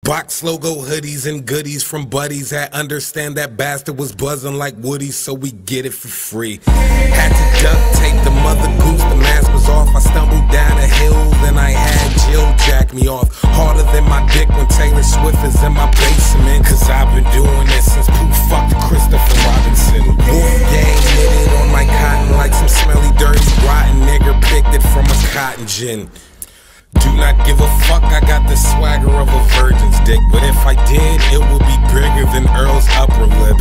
Box logo hoodies and goodies from buddies that understand that bastard was buzzing like Woody, so we get it for free. Had to duct tape the mother goose, the mask was off. I stumbled down a hill, then I had Jill jack me off. Harder than my dick when Taylor Swift is in my basement. Cause I've been doing this since Pooh fucked Christopher Robinson. Wolf gang knitted on my cotton like some smelly, dirty, rotten nigger picked it from a cotton gin. Do not give a fuck, I got the swagger of a virgin's dick. But if I did, it would be bigger than Earl's upper lip.